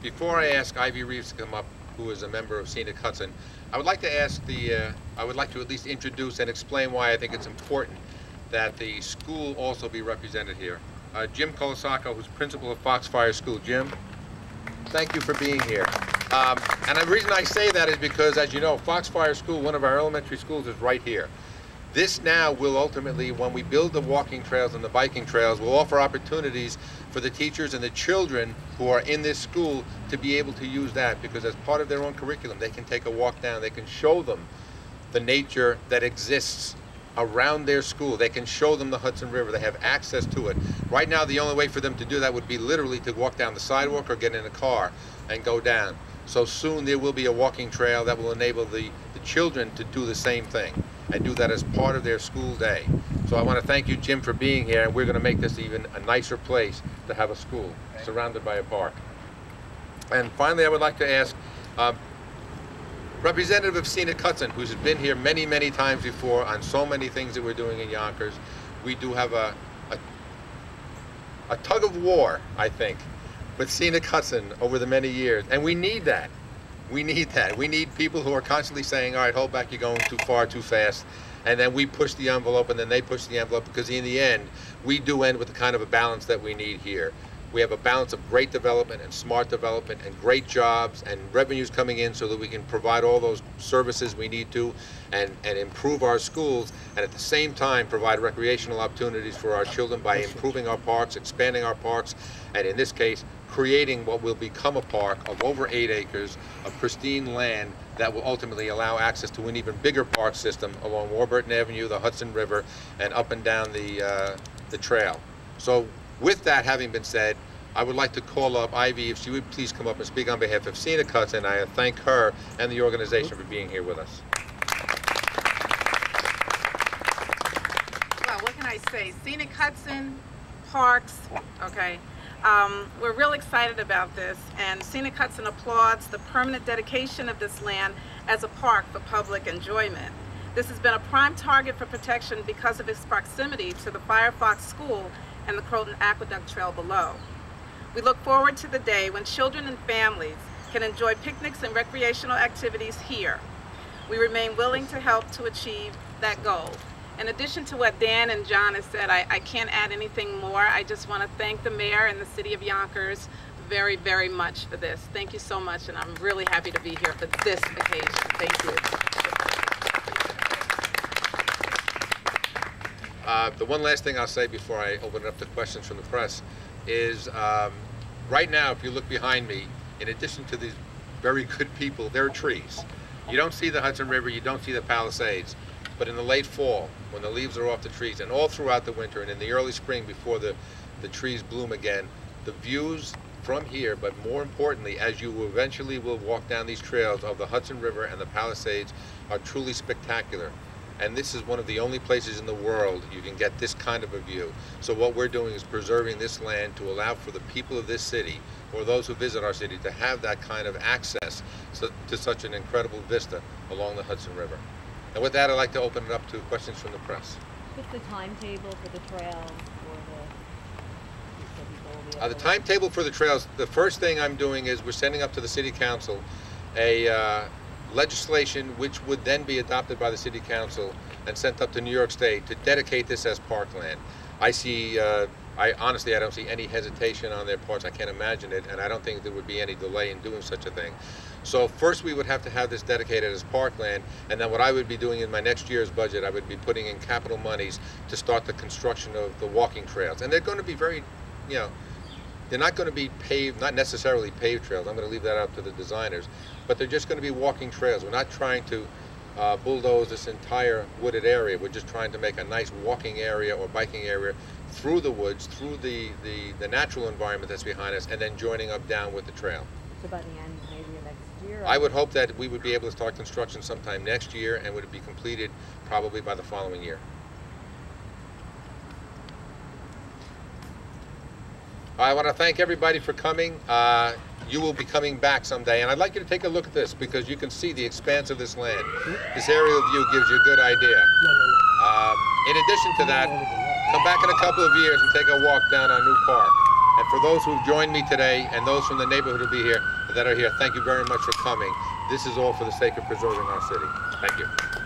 Before I ask Ivy Reeves to come up, who is a member of Scenic Hudson, I would like to ask I would like to at least introduce and explain why I think it's important that the school also be represented here. Jim Colasaco, who's principal of Foxfire School. Jim, thank you for being here. And the reason I say that is because, as you know, Foxfire School, one of our elementary schools, is right here. This now will ultimately, when we build the walking trails and the biking trails, will offer opportunities for the teachers and the children who are in this school to be able to use that, because as part of their own curriculum, they can take a walk down, they can show them the nature that exists around their school. They can show them the Hudson River. They have access to it. Right now, the only way for them to do that would be literally to walk down the sidewalk or get in a car and go down. So soon there will be a walking trail that will enable the children to do the same thing and do that as part of their school day. So I want to thank you, Jim, for being here, and we're going to make this even a nicer place to have a school surrounded by a park. And finally, I would like to ask Representative of Scenic Hudson, who's been here many, many times before on so many things that we're doing in Yonkers. We do have a tug of war, I think, with Scenic Hudson over the many years, and we need that. We need that. We need people who are constantly saying, all right, hold back, you're going too far, too fast, and then we push the envelope, and then they push the envelope, because in the end, we do end with the kind of a balance that we need here. We have a balance of great development and smart development and great jobs and revenues coming in so that we can provide all those services we need to and improve our schools, and at the same time provide recreational opportunities for our children by improving our parks, expanding our parks, and in this case, creating what will become a park of over 8 acres of pristine land that will ultimately allow access to an even bigger park system along Warburton Avenue, the Hudson River, and up and down the trail. So with that having been said, I would like to call up Ivy, if she would please come up and speak on behalf of Scenic Hudson. I thank her and the organization for being here with us. Well, what can I say? Scenic Hudson, parks, okay. We're real excited about this, and Scenic Hudson applauds the permanent dedication of this land as a park for public enjoyment. This has been a prime target for protection because of its proximity to the Firefox School and the Croton Aqueduct Trail below. We look forward to the day when children and families can enjoy picnics and recreational activities here. We remain willing to help to achieve that goal. In addition to what Dan and John has said, I can't add anything more. I just want to thank the mayor and the city of Yonkers very, very much for this. Thank you so much, and I'm really happy to be here for this occasion. Thank you. The one last thing I'll say before I open it up to questions from the press is right now, if you look behind me, in addition to these very good people, there are trees. You don't see the Hudson River, you don't see the Palisades, but in the late fall, when the leaves are off the trees, and all throughout the winter, and in the early spring before the trees bloom again, the views from here, but more importantly, as you eventually will walk down these trails of the Hudson River and the Palisades, are truly spectacular. And this is one of the only places in the world you can get this kind of a view. So what we're doing is preserving this land to allow for the people of this city, or those who visit our city, to have that kind of access to such an incredible vista along the Hudson River. And with that, I'd like to open it up to questions from the press. What's the timetable for the trails or the timetable for the trails, the first thing I'm doing is we're sending up to the City Council a legislation which would then be adopted by the City Council and sent up to New York State to dedicate this as parkland. I see, honestly, I don't see any hesitation on their parts. I can't imagine it, and I don't think there would be any delay in doing such a thing. So first we would have to have this dedicated as parkland, and then what I would be doing in my next year's budget, I would be putting in capital monies to start the construction of the walking trails. And they're going to be very, you know, they're not going to be paved, not necessarily paved trails. I'm going to leave that up to the designers. But they're just going to be walking trails. We're not trying to bulldoze this entire wooded area. We're just trying to make a nice walking area or biking area through the woods, through the natural environment that's behind us, and then joining up down with the trail. So by the end, maybe next year? I would hope that we would be able to start construction sometime next year, and would be completed probably by the following year. I want to thank everybody for coming. You will be coming back someday, and I'd like you to take a look at this because you can see the expanse of this land. This aerial view gives you a good idea. In addition to that, come back in a couple of years and take a walk down our new park. And for those who've joined me today and those from the neighborhood who that are here, thank you very much for coming. This is all for the sake of preserving our city. Thank you.